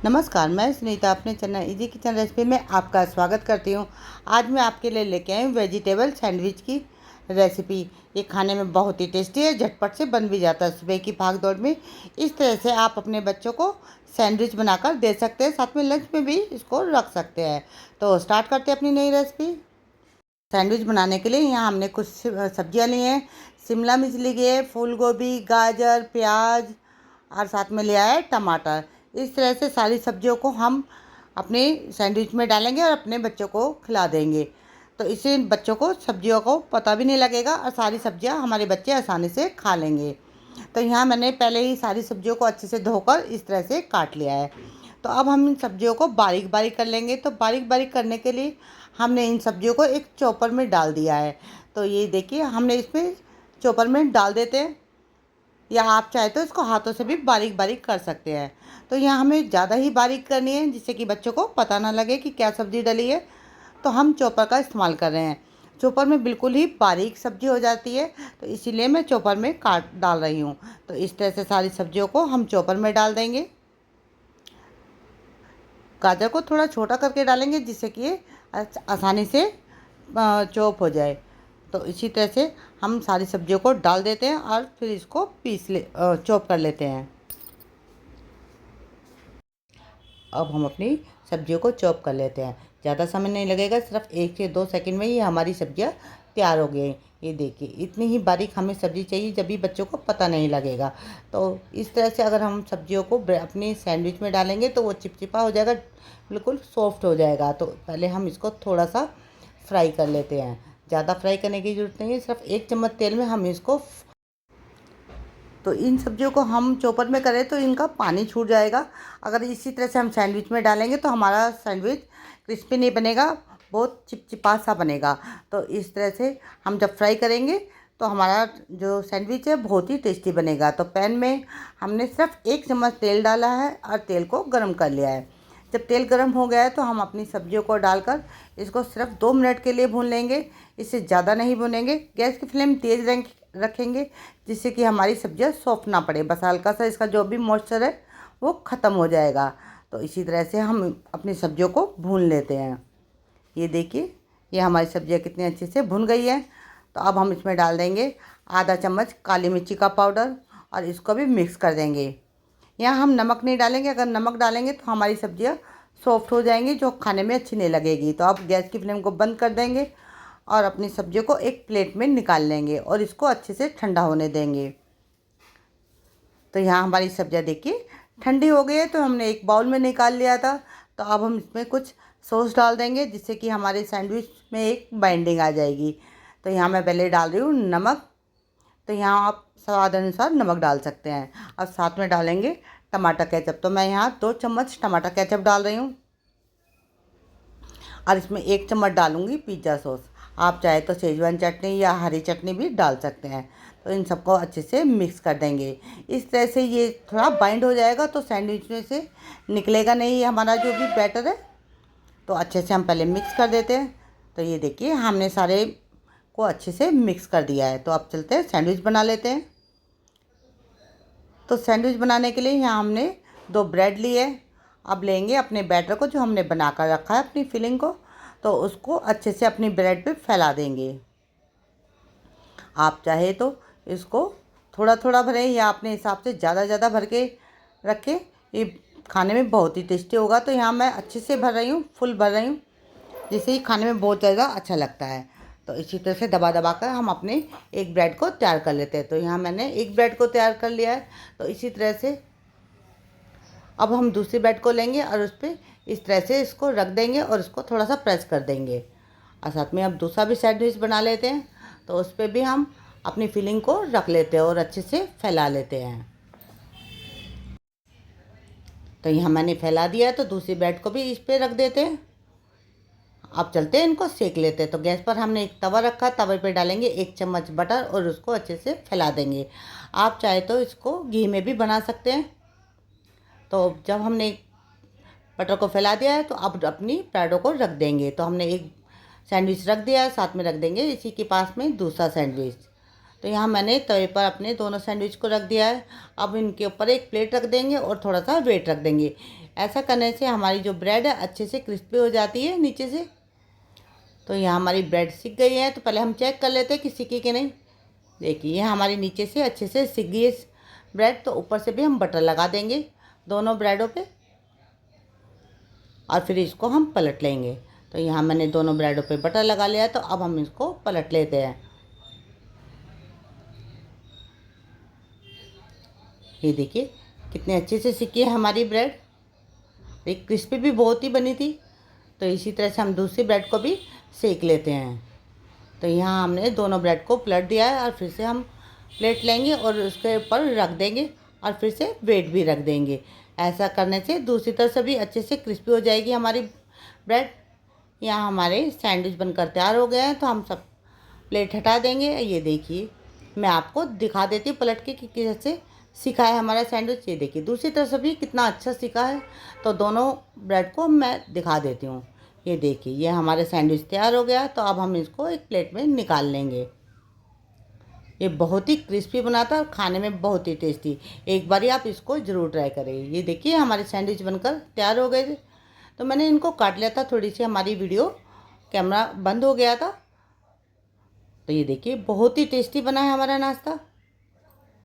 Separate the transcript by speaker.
Speaker 1: नमस्कार, मैं सुनीता अपने चैनल इजी किचन रेसिपी में आपका स्वागत करती हूँ। आज मैं आपके लिए लेके आई हूँ वेजिटेबल सैंडविच की रेसिपी। ये खाने में बहुत ही टेस्टी है, झटपट से बन भी जाता है सुबह की भाग-दौड़ में। इस तरह से आप अपने बच्चों को सैंडविच बनाकर दे सकते हैं, साथ में लंच में भी इसको रख सकते हैं। तो स्टार्ट करते हैं अपनी नई रेसिपी। सैंडविच बनाने के लिए यहाँ हमने कुछ सब्जियाँ ली हैं। शिमला मिर्च ली है, फूल गोभी, गाजर, प्याज और साथ में लिया है टमाटर। इस तरह से सारी सब्जियों को हम अपने सैंडविच में डालेंगे और अपने बच्चों को खिला देंगे। तो इससे बच्चों को सब्जियों को पता भी नहीं लगेगा और सारी सब्जियां हमारे बच्चे आसानी से खा लेंगे। तो यहाँ मैंने पहले ही सारी सब्जियों को अच्छे से धोकर इस तरह से काट लिया है। तो अब हम इन सब्जियों को बारीक बारीक कर लेंगे। तो बारीक बारीक करने के लिए हमने इन सब्जियों को एक चॉपर में डाल दिया है। तो ये देखिए, हमने इसमें चॉपर में डाल देते हैं, या आप चाहे तो इसको हाथों से भी बारीक बारीक कर सकते हैं। तो यहाँ हमें ज़्यादा ही बारीक करनी है, जिससे कि बच्चों को पता ना लगे कि क्या सब्ज़ी डली है। तो हम चॉपर का इस्तेमाल कर रहे हैं। चॉपर में बिल्कुल ही बारीक सब्ज़ी हो जाती है, तो इसीलिए मैं चॉपर में काट डाल रही हूँ। तो इस तरह से सारी सब्जियों को हम चॉपर में डाल देंगे। गाजर को थोड़ा छोटा करके डालेंगे, जिससे कि ये आसानी से चॉप हो जाए। तो इसी तरह से हम सारी सब्जियों को डाल देते हैं और फिर इसको चॉप कर लेते हैं। अब हम अपनी सब्जियों को चॉप कर लेते हैं। ज़्यादा समय नहीं लगेगा, सिर्फ 1 से 2 सेकंड में ही हमारी सब्जियां तैयार हो गई। ये देखिए, इतनी ही बारीक हमें सब्ज़ी चाहिए, जब भी बच्चों को पता नहीं लगेगा। तो इस तरह से अगर हम सब्जियों को अपनी सैंडविच में डालेंगे तो वो चिपचिपा हो जाएगा, बिल्कुल सॉफ्ट हो जाएगा। तो पहले हम इसको थोड़ा सा फ्राई कर लेते हैं। ज़्यादा फ्राई करने की ज़रूरत नहीं है, सिर्फ 1 चम्मच तेल में हम इसको। तो इन सब्जियों को हम चॉपर में करें तो इनका पानी छूट जाएगा। अगर इसी तरह से हम सैंडविच में डालेंगे तो हमारा सैंडविच क्रिस्पी नहीं बनेगा, बहुत चिपचिपा सा बनेगा। तो इस तरह से हम जब फ्राई करेंगे तो हमारा जो सैंडविच है बहुत ही टेस्टी बनेगा। तो पैन में हमने सिर्फ 1 चम्मच तेल डाला है और तेल को गर्म कर लिया है। जब तेल गर्म हो गया है तो हम अपनी सब्जियों को डालकर इसको सिर्फ 2 मिनट के लिए भून लेंगे। इससे ज़्यादा नहीं भूनेंगे। गैस की फ्लेम तेज़ रखेंगे, जिससे कि हमारी सब्जियां सॉफ्ट ना पड़े। बस हल्का सा इसका जो भी मॉइस्चर है वो ख़त्म हो जाएगा। तो इसी तरह से हम अपनी सब्जियों को भून लेते हैं। ये देखिए, ये हमारी सब्जियां कितनी अच्छे से भुन गई हैं। तो अब हम इसमें डाल देंगे आधा चम्मच काली मिर्ची का पाउडर और इसको भी मिक्स कर देंगे। यहाँ हम नमक नहीं डालेंगे, अगर नमक डालेंगे तो हमारी सब्जियाँ सॉफ्ट हो जाएंगी, जो खाने में अच्छी नहीं लगेगी। तो अब गैस की फ्लेम को बंद कर देंगे और अपनी सब्जियों को एक प्लेट में निकाल लेंगे और इसको अच्छे से ठंडा होने देंगे। तो यहाँ हमारी सब्जियाँ देखिए ठंडी हो गई है, तो हमने एक बाउल में निकाल लिया था। तो अब हम इसमें कुछ सॉस डाल देंगे, जिससे कि हमारे सैंडविच में एक बाइंडिंग आ जाएगी। तो यहाँ मैं पहले डाल रही हूँ नमक। तो यहाँ आप स्वाद अनुसार नमक डाल सकते हैं। और साथ में डालेंगे टमाटर केचप। तो मैं यहाँ 2 चम्मच टमाटर केचप डाल रही हूँ और इसमें 1 चम्मच डालूँगी पिज़्ज़ा सॉस। आप चाहे तो शेजवान चटनी या हरी चटनी भी डाल सकते हैं। तो इन सबको अच्छे से मिक्स कर देंगे। इस तरह से ये थोड़ा बाइंड हो जाएगा, तो सैंडविच में से निकलेगा नहीं हमारा जो भी बैटर है। तो अच्छे से हम पहले मिक्स कर देते हैं। तो ये देखिए, हमने सारे को अच्छे से मिक्स कर दिया है। तो अब चलते हैं सैंडविच बना लेते हैं। तो सैंडविच बनाने के लिए यहाँ हमने 2 ब्रेड लिए। अब लेंगे अपने बैटर को, जो हमने बना कर रखा है अपनी फिलिंग को, तो उसको अच्छे से अपनी ब्रेड पे फैला देंगे। आप चाहे तो इसको थोड़ा थोड़ा भरें या अपने हिसाब से ज़्यादा भर के रखें। ये खाने में बहुत ही टेस्टी होगा। तो यहाँ मैं अच्छे से भर रही हूँ, फुल भर रही हूँ, जिससे ही खाने में बहुत ज़्यादा अच्छा लगता है। तो इसी तरह से दबा दबा कर हम अपने एक ब्रेड को तैयार कर लेते हैं। तो यहाँ मैंने एक ब्रेड को तैयार कर लिया है। तो इसी तरह से अब हम दूसरी ब्रेड को लेंगे और उस पर इस तरह से इसको रख देंगे और इसको थोड़ा सा प्रेस कर देंगे। और साथ में अब दूसरा भी सैंडविच बना लेते हैं। तो उस पर भी हम अपनी फिलिंग को रख लेते हैं और अच्छे से फैला लेते हैं। तो यहाँ मैंने फैला दिया है, तो दूसरी ब्रेड को भी इस पर रख देते हैं। अब चलते हैं इनको सेक लेते हैं। तो गैस पर हमने एक तवा रखा, तवे पे डालेंगे 1 चम्मच बटर और उसको अच्छे से फैला देंगे। आप चाहे तो इसको घी में भी बना सकते हैं। तो जब हमने बटर को फैला दिया है, तो अब अपनी ब्रेडों को रख देंगे। तो हमने एक सैंडविच रख दिया है, साथ में रख देंगे इसी के पास में दूसरा सैंडविच। तो यहाँ मैंने तवे पर अपने दोनों सैंडविच को रख दिया है। अब इनके ऊपर एक प्लेट रख देंगे और थोड़ा सा वेट रख देंगे। ऐसा करने से हमारी जो ब्रेड है अच्छे से क्रिस्पी हो जाती है नीचे से। तो यहाँ हमारी ब्रेड सिक गई है, तो पहले हम चेक कर लेते हैं कि सिकी कि नहीं। देखिए ये हमारी नीचे से अच्छे से सिक गई है ब्रेड। तो ऊपर से भी हम बटर लगा देंगे दोनों ब्रेडों पे और फिर इसको हम पलट लेंगे। तो यहाँ मैंने दोनों ब्रेडों पे बटर लगा लिया है, तो अब हम इसको पलट लेते हैं। ये देखिए कितने अच्छे से सिकी है हमारी ब्रेड। एक क्रिस्पी भी बहुत ही बनी थी। तो इसी तरह से हम दूसरी ब्रेड को भी सेक लेते हैं। तो यहाँ हमने दोनों ब्रेड को पलट दिया है और फिर से हम प्लेट लेंगे और उसके ऊपर रख देंगे और फिर से वेट भी रख देंगे। ऐसा करने से दूसरी तरफ से भी अच्छे से क्रिस्पी हो जाएगी हमारी ब्रेड। यहाँ हमारे सैंडविच बनकर तैयार हो गए हैं, तो हम सब प्लेट हटा देंगे। ये देखिए मैं आपको दिखा देती हूँ पलट के कि कैसे सिका है हमारा सैंडविच। ये देखिए दूसरी तरफ से भी कितना अच्छा सिका है। तो दोनों ब्रेड को मैं दिखा देती हूँ। ये देखिए ये हमारे सैंडविच तैयार हो गया। तो अब हम इसको एक प्लेट में निकाल लेंगे। ये बहुत ही क्रिस्पी बना था और खाने में बहुत ही टेस्टी। एक बार आप इसको ज़रूर ट्राई करें। ये देखिए हमारे सैंडविच बनकर तैयार हो गए थे। तो मैंने इनको काट लिया था, थोड़ी सी हमारी वीडियो कैमरा बंद हो गया था। तो ये देखिए बहुत ही टेस्टी बना है हमारा नाश्ता।